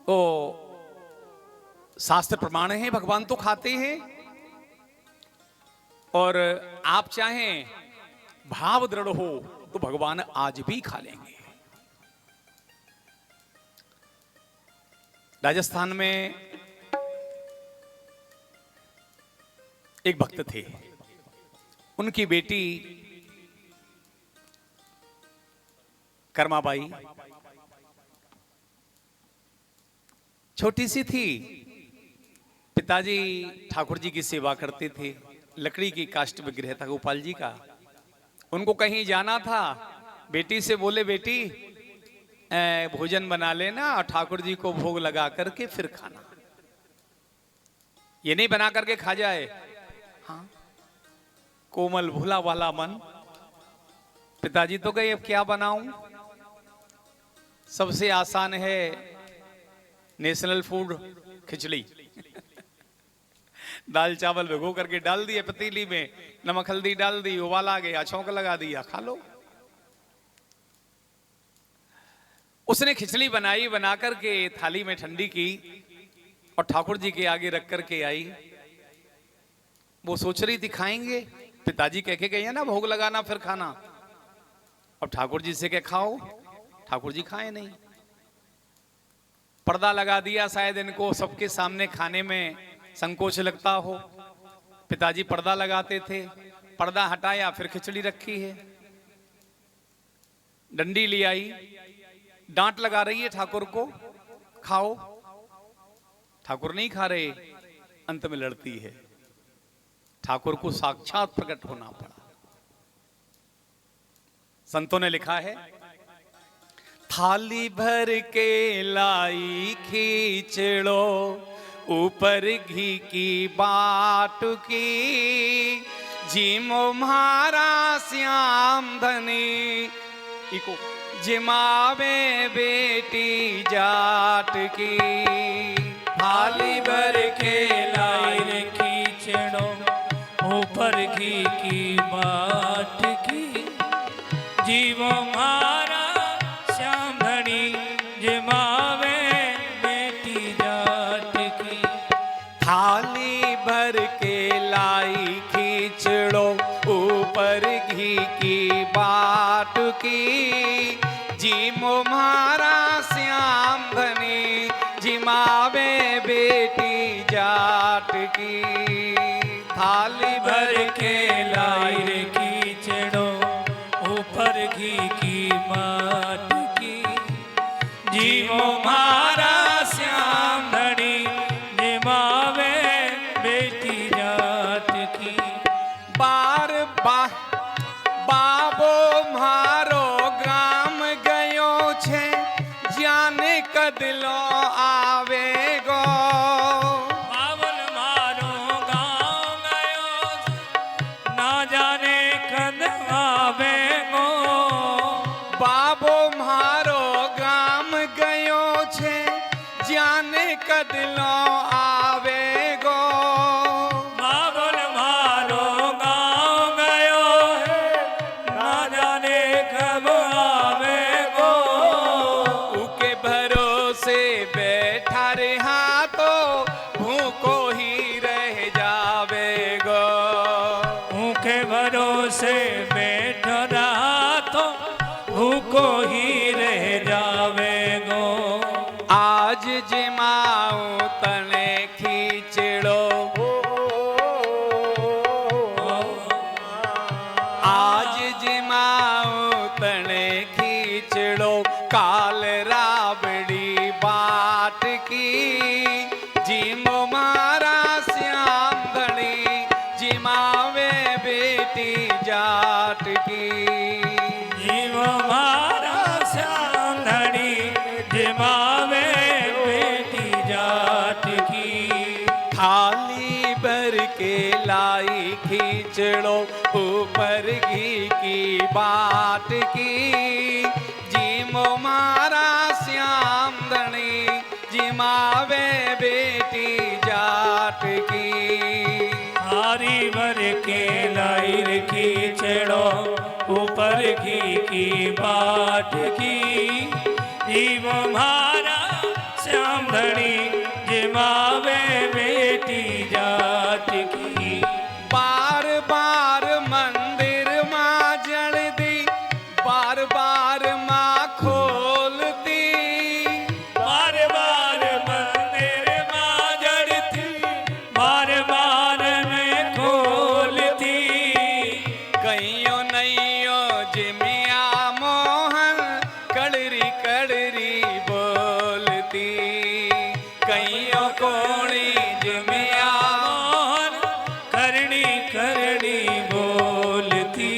तो शास्त्र प्रमाण है, भगवान तो खाते हैं। और आप चाहें भाव दृढ़ हो तो भगवान आज भी खा लेंगे। राजस्थान में एक भक्त थे, उनकी बेटी कर्माबाई छोटी सी थी। पिताजी ठाकुर जी की सेवा करते थे, लकड़ी की काष्ठ विग्रह था गोपाल जी का। उनको कहीं जाना था, बेटी से बोले बेटी भोजन बना लेना और ठाकुर जी को भोग लगा करके फिर खाना, ये नहीं बना करके खा जाए। हाँ, कोमल भोला वाला मन। पिताजी तो गए, अब क्या बनाऊं। सबसे आसान है नेशनल फूड खिचड़ी। दाल चावल भिगो करके डाल दिए पतीली में, नमक हल्दी डाल दी, उबाला गया, छौंक लगा दिया, खा लो। उसने खिचड़ी बनाई, बना करके थाली में ठंडी की और ठाकुर जी के आगे रख करके आई। वो सोच रही थी खाएंगे, पिताजी कह के गए ना भोग लगाना फिर खाना। अब ठाकुर जी से क्या खाओ, ठाकुर जी खाए नहीं। पर्दा लगा दिया, शायद इनको सबके सामने खाने में संकोच लगता हो। पिताजी पर्दा लगाते थे, पर्दा हटाया, फिर खिचड़ी रखी है, डंडी ले आई, डांट लगा रही है ठाकुर को, खाओ। ठाकुर नहीं खा रहे, अंत में लड़ती है। ठाकुर को साक्षात प्रकट होना पड़ा। संतों ने लिखा है, थाली भर के लाई खींचड़ो, ऊपर घी की बाटुकी, जिमो म्हारा श्याम धनी, इको जिमावे बेटी जाट की। थाली भर के लाई खींचड़ो, ऊपर घी की बाटुकी, जीवो म्हारा श्याम धनी, जिमावे बेटी जाट की। थाली भर के लाई खींचड़ो, ऊपर घी की बाटुकी, जिमो म्हारा श्याम धनी, जिमावे बेटी जाट की। थाली भर के लाई खींचड़ो, ऊपर घी की बाटुकी, जीवो म्हारा श्याम धनी, जिमावे बेटी जाट की। बार बाबो म्हारो ग्राम गयो छे, जाने कदलो आवेगो। बावन मारो गाँव गयो, ना जाने कद आवेगो। बाबो म्हारो ग्राम गयो छे, जाने कदलो आवेगो। बावन मारो गाँव गयो है, ना जाने कब आवेगो। उके भरोसे बैठा रहा तो भूखो ही रह जावेगो। उनके भरोसे बैठो रहा तो भूखो ही रह जावेगो। आज जिमाऊं तने खींचड़ो, आज जिमाऊं तने खींचड़ो, काल राबड़ी बाट की, जिमो म्हारा श्याम धनी, जिमावे बेटी जाट की। जीव म्हारा श्याम धनी, जिमावे बेटी जाट की। थाली भर के लाई खींचड़ो, ऊपर घी की बाट की, जिमो म्हारा श्याम धनी, जिमावे बेटी जाट की। थाली भर के लाई खींचड़ो, ऊपर घी की बाटकी, जीव म्हारा श्याम धनी जिमावे बेटी जाट की। बार बार मंदिर माँ जलती, बार बार माँ खोलती, बार बार मंदिर माँ जड़ती, बार बार में खोलती। कईयों नैयो जिमिया मोहन कड़री कड़री बोलती, कईयों कोणी जिमिया मोहन करणी करणी बोलती।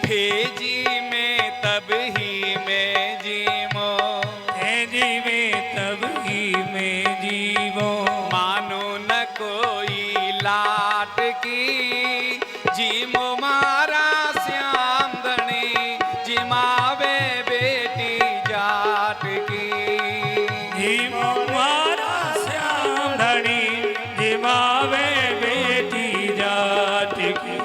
भेजी में तब ही में जीमो, हे जीवे तब ही में जीवो। मानो न कोई लाट की, जीमो मारा श्याम धनी जिमावे बेटी जाट की। जीवो मारा श्याम धनी जिमावे बेटी जाट की।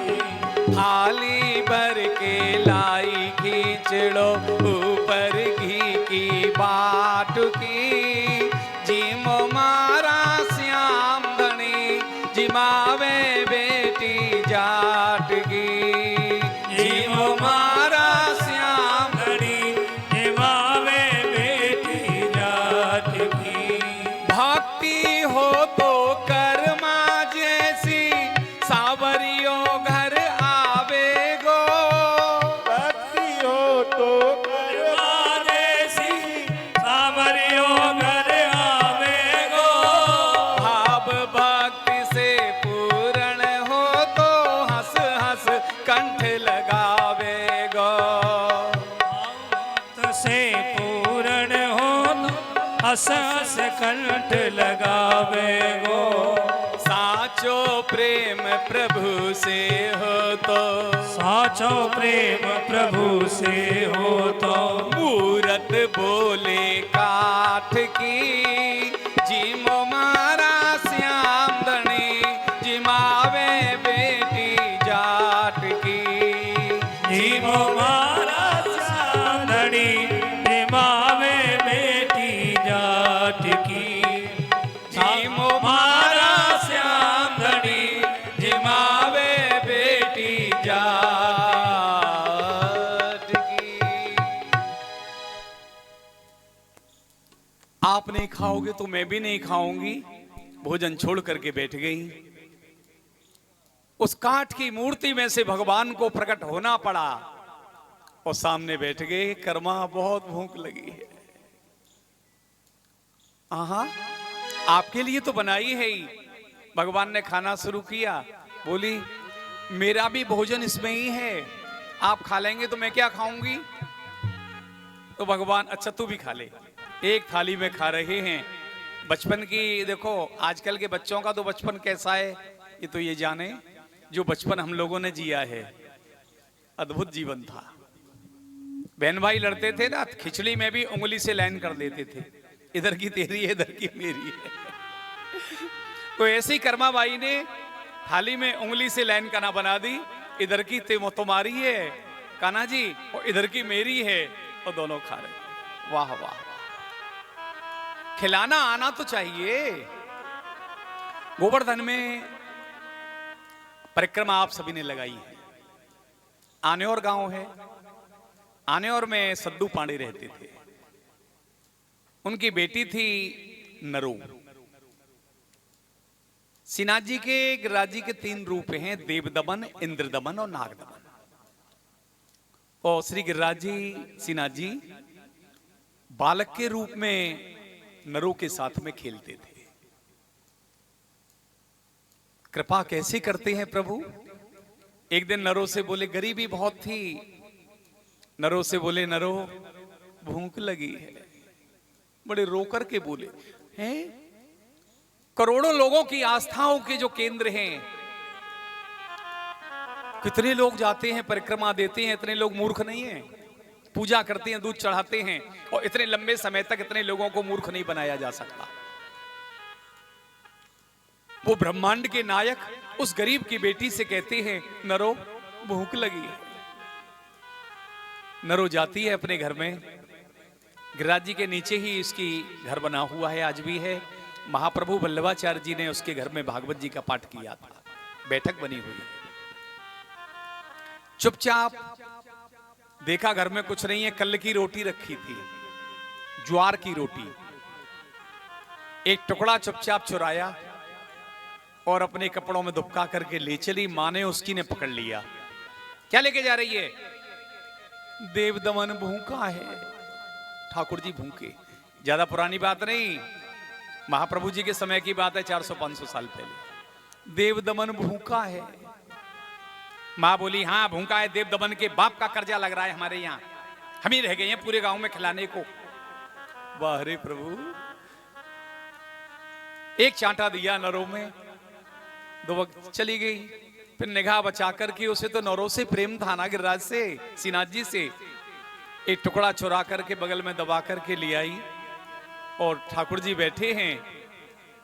थाली भर के लाई खींचड़ो ऊपर घी की बाट की, जीमो मारा श्याम धनी जिमावे बेटी जाट की। जीमो मारा श्याम धनी जिमावे बेटी जाट की। भक्ति हो तो कर्मा जैसी, सावरियों घर आवे गो। भक्ति हो तो कर्मा जैसी, सावरियों घर आवे गो। भाव भक्ति से पूर्ण हो तो हंस हंस कंठ लगावे गो। भक्त से पूर्ण हो तो हंस हंस कंठ लगावे गो। साचो प्रेम प्रभु से हो तो, साचो प्रेम प्रभु से हो तो। मूरत बोले काठ की, जीमो मारा श्याम धनी जिमावे बेटी जाट की। जीवो मारा श्याम धनी जिमावे बेटी जाट की। जीमो मारा श्याम धनी जिमावे बेटी जाट की। आप नहीं खाओगे तो मैं भी नहीं खाऊंगी। भोजन छोड़ करके बैठ गई। उस काठ की मूर्ति में से भगवान को प्रकट होना पड़ा और सामने बैठ गए। कर्मा बहुत भूख लगी है। आहा, आपके लिए तो बनाई है ही। भगवान ने खाना शुरू किया। बोली मेरा भी भोजन इसमें ही है, आप खा लेंगे तो मैं क्या खाऊंगी। तो भगवान अच्छा तू भी खा ले। एक थाली में खा रहे हैं। बचपन की देखो, आजकल के बच्चों का तो बचपन कैसा है ये तो ये जाने। जो बचपन हम लोगों ने जिया है अद्भुत जीवन था। बहन भाई लड़ते थे ना, खिचड़ी में भी उंगली से लाइन कर देते थे, इधर की तेरी है इधर की मेरी है। तो ऐसी कर्मा बाई ने थाली में उंगली से लाइन काना बना दी। इधर की तुम्हारी है कान्हा जी और इधर की मेरी है, और दोनों खा रहे। वाह वाह, खिलाना आना तो चाहिए। गोवर्धन में परिक्रमा आप सभी ने लगाई है। आनेौर गांव है। आनेौर में सद्दू पांडे रहते थे। उनकी बेटी थी नरो। सिन्हा जी के गिरिराज जी के 3 रूप हैं, देवदमन, इंद्रदमन और नागदमन। और श्री गिरिराज जी सिन्हा जी बालक के रूप में नरो के साथ में खेलते थे। कृपा कैसे करते हैं प्रभु। एक दिन नरो से बोले, गरीबी बहुत थी। नरो से बोले, नरो भूख लगी है। बड़े रो करके बोले, हैं करोड़ों लोगों की आस्थाओं के जो केंद्र हैं, कितने लोग जाते हैं परिक्रमा देते हैं, इतने लोग मूर्ख नहीं हैं। पूजा करते हैं, दूध चढ़ाते हैं, और इतने लंबे समय तक इतने लोगों को मूर्ख नहीं बनाया जा सकता। वो ब्रह्मांड के नायक उस गरीब की बेटी से कहते हैं, नरो भूख लगी है। नरो जाती है अपने घर में, गिरिराज जी के नीचे ही इसकी घर बना हुआ है, आज भी है। महाप्रभु वल्लभाचार्य जी ने उसके घर में भागवत जी का पाठ किया था, बैठक बनी हुई है। चुपचाप देखा घर में कुछ नहीं है, कल की रोटी रखी थी, ज्वार की रोटी। एक टुकड़ा चुपचाप चुराया और अपने कपड़ों में दुबका करके ले चली। मां ने उसकी ने पकड़ लिया। क्या लेके जा रही है? देव दमन भूखा है। ठाकुर जी भूखे। ज्यादा पुरानी बात नहीं, महाप्रभु जी के समय की बात है, 400-500 साल पहले। देव दमन भूखा है। मां बोली हाँ भूखा है, देव दमन के बाप का कर्जा लग रहा है हमारे यहाँ, हम ही रह गए हैं पूरे गांव में खिलाने को। वाह रे प्रभु। एक चांटा दिया नरों में, दो वक्त चली गई। फिर निगाह बचा करके, उसे तो नरों से प्रेम था ना, गिरिराज से, श्रीनाथ जी से। एक टुकड़ा चुरा करके बगल में दबा करके ले आई और ठाकुर जी बैठे हैं।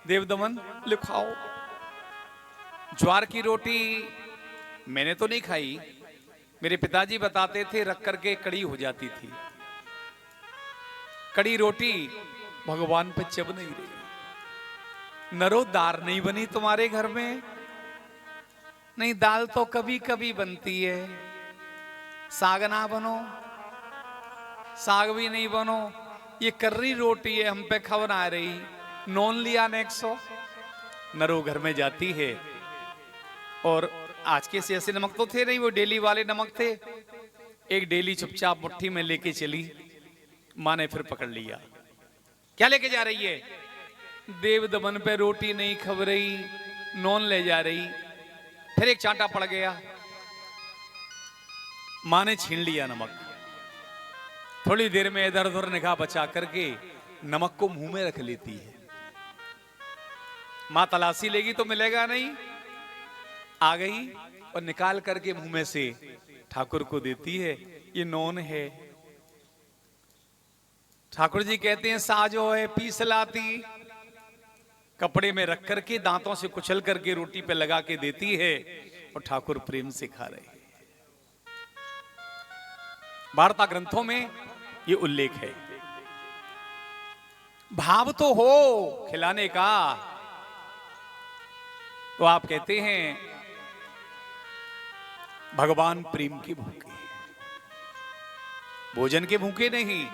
देवदमन लिखाओ। ज्वार की रोटी मैंने तो नहीं खाई, मेरे पिताजी बताते थे रख करके कड़ी हो जाती थी। कड़ी रोटी भगवान पे चब नहीं रही। नरो दार नहीं बनी तुम्हारे घर में? नहीं, दाल तो कभी कभी बनती है। साग ना बनो, साग भी नहीं बनो, ये कर्री रोटी है हम पे खबर आ रही। नॉन लिया नेक्स्ट। नरो घर में जाती है और आज के से ऐसे नमक तो थे नहीं, वो डेली वाले नमक थे। एक डेली चुपचाप मुट्ठी में लेके चली। मां ने फिर पकड़ लिया। क्या लेके जा रही है? देव दमन पे रोटी नहीं खब रही, नॉन ले जा रही। फिर एक चांटा पड़ गया। मां ने छीन लिया नमक। थोड़ी देर में इधर उधर निगाह बचा करके नमक को मुंह में रख लेती है। मां तलाशी लेगी तो मिलेगा नहीं। आ गई और निकाल करके मुंह में से ठाकुर को देती है। ये नॉन है। ठाकुर जी कहते हैं साजो है, पीस लाती। कपड़े में रख करके दांतों से कुचल करके रोटी पे लगा के देती है और ठाकुर प्रेम से खा रहे हैं। वार्ता ग्रंथों में ये उल्लेख है। भाव तो हो खिलाने का, तो आप कहते हैं भगवान प्रेम के भूखे, भोजन के भूखे नहीं।